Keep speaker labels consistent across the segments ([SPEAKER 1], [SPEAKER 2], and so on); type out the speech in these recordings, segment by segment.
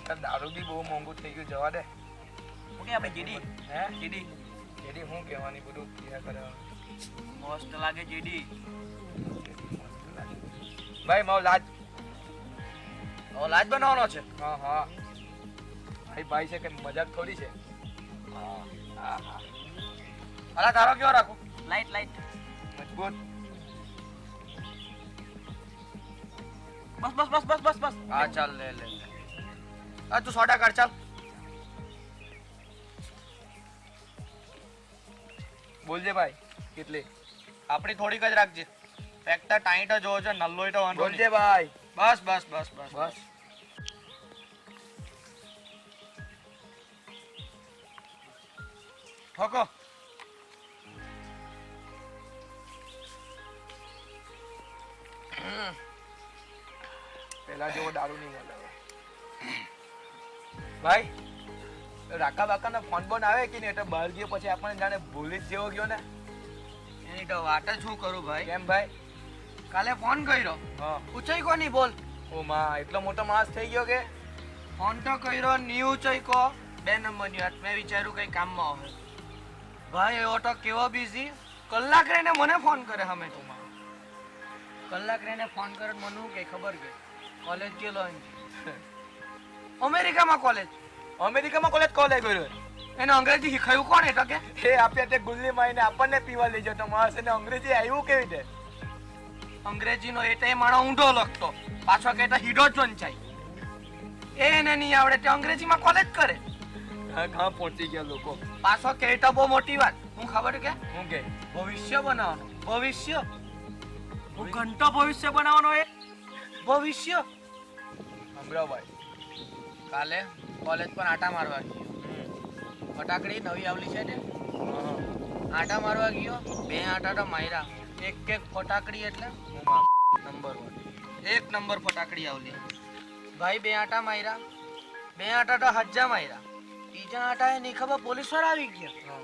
[SPEAKER 1] આજકાલ દારૂ બી બહુ મોંઘું થઈ ગયું જવા દે
[SPEAKER 2] ઓકે આપણે જેડી
[SPEAKER 1] હે
[SPEAKER 2] જેડી
[SPEAKER 1] જેડી હું કહેવાની બધું ક્રિયા કરવાનું
[SPEAKER 2] મસ્ત લાગે જેડી
[SPEAKER 1] ભાઈ મારો લાજ
[SPEAKER 2] ઓ લાજ બનાવવાનો છે
[SPEAKER 1] હા હા ભાઈ ભાઈ છે કે મજાક થોડી છે
[SPEAKER 2] હા
[SPEAKER 1] હા હા
[SPEAKER 2] અલા તારો કેવો રાખો લાઈટ લાઈટ
[SPEAKER 1] મજબૂત
[SPEAKER 2] બસ બસ બસ બસ બસ બસ હા ચાલ લે લે આ તું સોડા કાઢ ચાલ
[SPEAKER 1] બોલજે ભાઈ કેટલી
[SPEAKER 2] આપણી થોડીક જ રાખજે ફેક્ટર ટાઈટ જ હોવો છે નલ્લો તો વાંધો નહીં
[SPEAKER 1] બોલજે ભાઈ
[SPEAKER 2] બસ બસ બસ બસ
[SPEAKER 1] બસ
[SPEAKER 2] ઠોકો
[SPEAKER 1] પેલા જેવો દારૂ નહીં મળે ભાઈ રાકા બાકાનો ફોન બોન આવે કે નહીં એટલે બહાર ગયો પછી આપણને જાણે ભૂલી જ જેવો ગયો ને
[SPEAKER 2] એની તો વાત જ શું કરું ભાઈ
[SPEAKER 1] કેમ ભાઈ
[SPEAKER 2] કાલે ફોન કર્યો
[SPEAKER 1] હા
[SPEAKER 2] પૂછાઈ કોની બોલ
[SPEAKER 1] ઓ માં એટલો મોટો માણસ થઈ ગયો કે
[SPEAKER 2] ફોન તો કર્યો ની ઉચાઈ કો 2 નંબરની વાત મેં વિચાર્યું કઈ કામમાં આવે ભાઈ એવો તો કેવો બિઝી કલાક રહીને મને ફોન કરે હમે તો કલાક રહીને ફોન કરે મને શું કે ખબર કે કોલેજ ગયેલો અમેરિકામાં કોલેજ
[SPEAKER 1] કોલેજ કર્યો
[SPEAKER 2] એને અંગ્રેજી શીખાયું કોણ એટલે કે
[SPEAKER 1] એ આપ્યા તે ગુલ્લી મારીને આપણને પીવા લઈ જતો માણસ એને અંગ્રેજી આવ્યું કેવી રીતે
[SPEAKER 2] અંગ્રેજીનો એટલે એ માણો ઊંધો લખતો પાછો કહેતા હીડો જ વંચાય એને નહીં આવડે તે અંગ્રેજીમાં કોલેજ કરે
[SPEAKER 1] હા પહોંચી ગયા લોકો
[SPEAKER 2] પાછો કહેતા બહુ મોટી વાત હું ખબર કે
[SPEAKER 1] હું કે
[SPEAKER 2] ભવિષ્ય બનાવવાનું ભવિષ્ય હું ઘંટો ભવિષ્ય બનાવવાનો એ ભવિષ્ય
[SPEAKER 1] સંભળાવ ભાઈ
[SPEAKER 2] કાલે કોલેજ પર આટા મારવા ગયો ફટાકડી નવી આવલી છે ને આટા મારવા ગયો 2 આટા તો માર્યા એક એક ફટાકડી એટલે નંબર 1 એક નંબર ફટાકડી આવલી ભાઈ 2 આટા માર્યા 2 આટા તો હજ્જા માર્યા ત્રીજા આટા એ નહીં ખબર પોલીસ વાળા આવી ગયા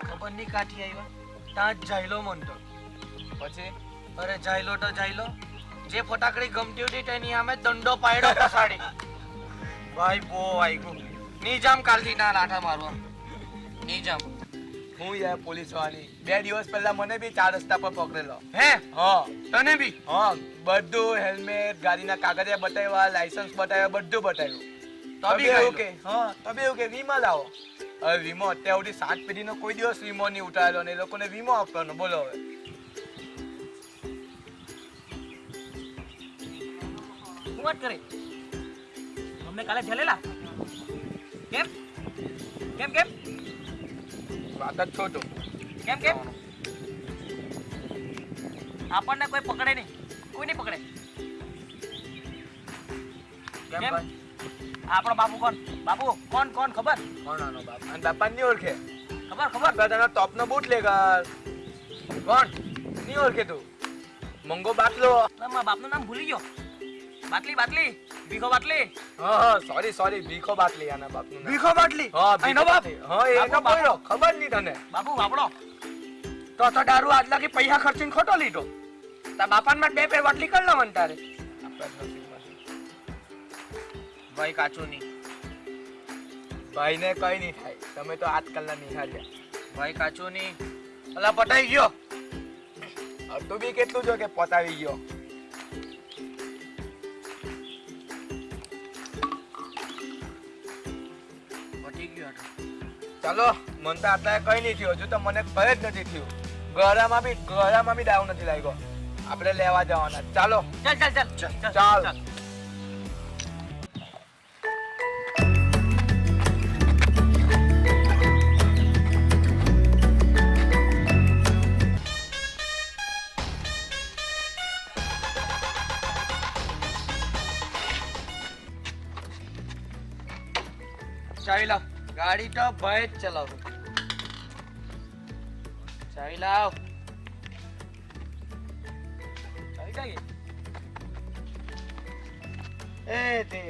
[SPEAKER 2] ખબર નહીં કાઠી આવ્યા ત્યાં જ જાયલો મનતો
[SPEAKER 1] પછી
[SPEAKER 2] અરે જાયલો તો જાયલો જે ફટાકડી ગમતી હતી તેની સામે દંડો પાડ્યો પસાડી ભાઈ બો આવ્યું નિજામ કાલથી ના લાઠા મારવા નિજામ
[SPEAKER 1] હું યાર પોલીસ વાળી 2 દિવસ પહેલા મને બી 4 રસ્તા પર પકડેલો
[SPEAKER 2] હે
[SPEAKER 1] હા
[SPEAKER 2] તને બી
[SPEAKER 1] હા બધું હેલ્મેટ ગાડીના કાગળિયા બતાવ્યા લાયસન્સ બતાવ્યા બધું બતાવ્યું
[SPEAKER 2] તો બી
[SPEAKER 1] એવું કે હા તબે એવું કે વીમા લાવો હવે વીમો અત્યાર સુધી 7 પેઢીનો કોઈ દિવસ વીમો નહીં ઉઠાવેલો ને એ લોકોને વીમો આપવાનો બોલો હવે
[SPEAKER 2] શું વાત કરે અમને કાલે જલેલા કેમ કેમ કેમ
[SPEAKER 1] વાત જ છોટો
[SPEAKER 2] કેમ કેમ આપણને કોઈ પકડે નહીં કોઈ નહીં પકડે કેમ આપણો બાપુ કોણ કોણ ખબર
[SPEAKER 1] કોણ આનો બાપ અને બાપા નહીં ઓળખે
[SPEAKER 2] ખબર
[SPEAKER 1] બધાનો ટોપનો બૂટ લેગર કોણ નહીં ઓળખે તું મંગો બાટલો
[SPEAKER 2] મારા બાપનું નામ ભૂલી ગયો બાટલી ભીખો બાટલી
[SPEAKER 1] હા સોરી ભીખો બાટલી આના બાપનું નામ
[SPEAKER 2] ભીખો બાટલી
[SPEAKER 1] હા
[SPEAKER 2] એનો બાપ
[SPEAKER 1] હા એનો બોલ્યો ખબર નહીં તને
[SPEAKER 2] બાપુ બાપડો તો દારૂ આટલા કે પૈસા ખર્ચીને ખોટો લીધો તાર બાપાને માં 2 પેર બાટલી કર લાવન તારે ભાઈ કાચું નહીં
[SPEAKER 1] ભાઈને કઈ નહીં થાય તમે તો આજકાલના નિહાળ્યા
[SPEAKER 2] ભાઈ કાચું નહીં અલા પટાઈ ગયો
[SPEAKER 1] તું બી કેટલું જો કે પતાવી ગયો
[SPEAKER 2] પટી ગયો
[SPEAKER 1] ચાલો મન તો આટલા કઈ નહીં થયું હજુ તો મને કઈ જ નથી થયું ગળામાં બી દાવ નથી લાગ્યો આપણે લેવા જવાના ચાલો
[SPEAKER 2] ચાલ ચાવી લાવ ગાડી તો ભાઈ જ ચલાવ ચાવી લાવ ચાવી ક્યાં ગઈ એ તે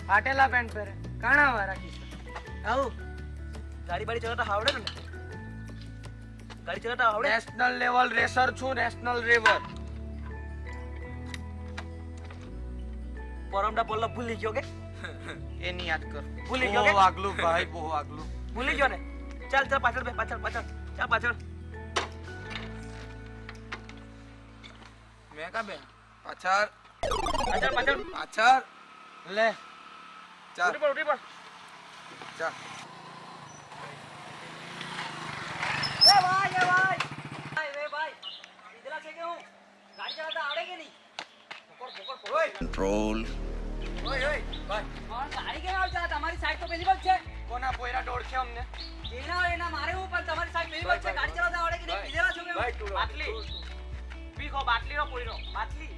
[SPEAKER 2] ફાટેલા પેન્ટ પહેરે કાણા વાળા ખિસ્સા આવું ગાડી બાડી ચલાવતા આવડે ને ગાડી ચલાવતા આવડે નેશનલ લેવલ રેસર છું નેશનલ રેવર
[SPEAKER 3] પરમડા બોલલો ભૂલી ગયો કે
[SPEAKER 2] એ નહીં યાદ કર.
[SPEAKER 3] ભૂલી ગયો
[SPEAKER 1] બહુ
[SPEAKER 3] કે
[SPEAKER 1] આગલું ભાઈ, બહુ આગલું.
[SPEAKER 3] ભૂલી ગયો ને ચાલ ચાલ પાછળ બે પાછળ ચાલ પાછળ
[SPEAKER 2] મેં કા બે
[SPEAKER 1] પાછળ,
[SPEAKER 3] પાછળ
[SPEAKER 1] પાછળ.
[SPEAKER 2] લે
[SPEAKER 1] ચાલ,
[SPEAKER 3] ઉઠી પડ
[SPEAKER 1] ચાલ.
[SPEAKER 3] એ ભાઈ ઇધરા છે કે હું ગાડી ચલાવતા આવડે કે નહીં પકડ ઓય
[SPEAKER 1] કંટ્રોલ. ઓય, ઓય, ભાઈ.
[SPEAKER 3] ગાડી કેમ આવતા તમારી સાઈડ તો પેલી બાજુ છે
[SPEAKER 1] કોના પોયરા દોડશે અમને?
[SPEAKER 3] એના મારે હું પણ તમારી સાઈડ પેલી બાજુ છે ગાડી ચલાવતા આવડે કે નહીં ઇધરા છો કે
[SPEAKER 1] ભાઈ, તું
[SPEAKER 3] હું બાટલી પીખો બાટલીનો પોઈરો બાટલી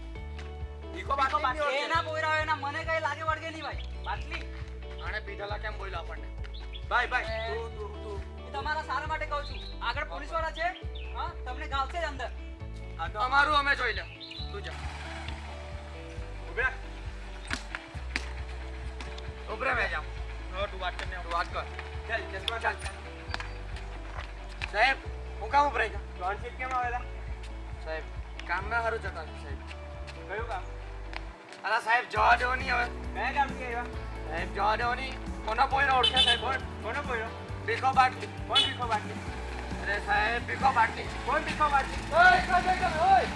[SPEAKER 1] ઈકો બાટલી નહીં હોતી.
[SPEAKER 3] એના પોઈરા હોય એના મને કઈ લાગે વળગે નહીં ભાઈ બાટલી
[SPEAKER 2] આને પીધેલા કેમ બોલ્યો આપણને?
[SPEAKER 1] ભાઈ, ભાઈ, તું.
[SPEAKER 3] એ તમારા સારા માટે કહું છું આગળ પોલીસ વાળા છે હા તમને ગાવશે જ અંદર
[SPEAKER 1] આ તો
[SPEAKER 2] અમારું અમે જોઈ લે. તું જા.
[SPEAKER 1] ઉભે રાખ.
[SPEAKER 2] ઉભરે બે જામ.
[SPEAKER 1] તું વાત કર ને, તું વાત કર. ચાલ, ચશ્મા ચાલ.
[SPEAKER 2] સાહેબ હું કામ ઉભરાઈ જા.
[SPEAKER 1] ટોનશીપ કેમ આવેલા?
[SPEAKER 2] સાહેબ કામમાં હારું જતા હતા, સાહેબ.
[SPEAKER 1] કયું કામ?
[SPEAKER 2] અલા સાહેબ જવા દેવો નહીં હવે.
[SPEAKER 1] કયા કામથી આવ્યા?
[SPEAKER 2] સાહેબ જવા દેવો નહીં. કોનો પોઈરો ઓળખે સાહેબ?
[SPEAKER 1] કોનો પોયરો?
[SPEAKER 2] ભીખો બાટલી.
[SPEAKER 1] કોણ ભીખો બાટલી?
[SPEAKER 2] અરે સાહેબ ભીખો બાટલી.
[SPEAKER 1] કોણ ભીખો બાટલી?
[SPEAKER 2] ઓય કઈ ઓય.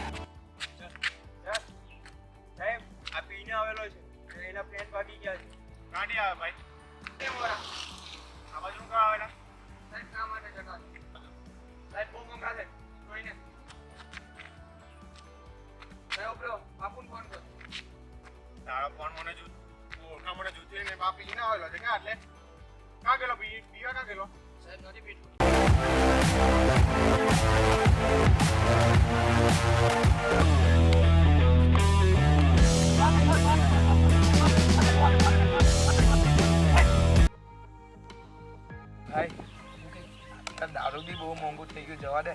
[SPEAKER 1] સાહેબ, આ પીને આવેલો છે. એના પેન્ટ ભાગી ગયા છે. કાઢી આવે ભાઈ.
[SPEAKER 2] કેમ વરા?
[SPEAKER 1] આ બાજુ કા આવેલા?
[SPEAKER 2] સાહેબ કામ માટે જતા હતા. સાહેબ બહુ મોંઘા છે. જોઈને. સાહેબ ઉપરો બાપુને ફોન કર.
[SPEAKER 1] તારો ફોન મને ઓળખા મને જૂતી ને બાપ પીને આવેલો છે કે એટલે કા ગયેલો પીવા કા ગયેલો?
[SPEAKER 2] સાહેબ નથી પીઠું.
[SPEAKER 1] ભાઈ, આ દારૂ બી બહુ મોંઘું થઈ ગયું, જવા દે.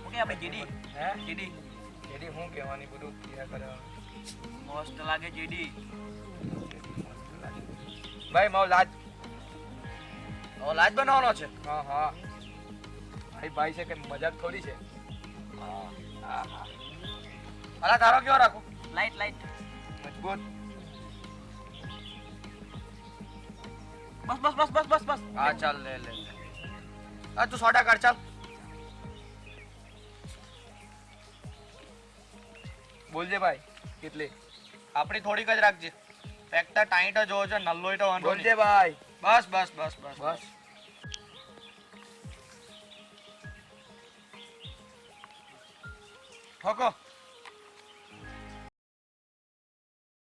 [SPEAKER 3] ઓકે આપણે જીડી
[SPEAKER 1] હે?
[SPEAKER 3] જીડી
[SPEAKER 1] એની શું કહેવાની બધું ક્યાં કરવાનું?
[SPEAKER 3] મસ્ત લાગે જીડી
[SPEAKER 1] ભાઈ, મારો લાજ.
[SPEAKER 2] ઓ લાજ બનાવવાનો છે.
[SPEAKER 1] હા, હા. ભાઈ ભાઈ છે કે મજાક થોડી છે. હા, હા.
[SPEAKER 2] અલા તારો કેવો રાખું?
[SPEAKER 3] લાઈટ
[SPEAKER 1] મજબૂત.
[SPEAKER 3] બસ
[SPEAKER 2] હા ચાલ લે લે. આ તું સોડા કાઢ ચાલ.
[SPEAKER 1] બોલજે ભાઈ, કેટલી?
[SPEAKER 2] આપણી થોડીક જ રાખજે. ફેક્ટર ટાઈટ જ હોવો છે, નલ્લો તો વાંધો
[SPEAKER 1] બોલજે
[SPEAKER 2] નહીં.
[SPEAKER 1] ભાઈ.
[SPEAKER 2] બસ.
[SPEAKER 1] બસ.
[SPEAKER 2] ઠોકો.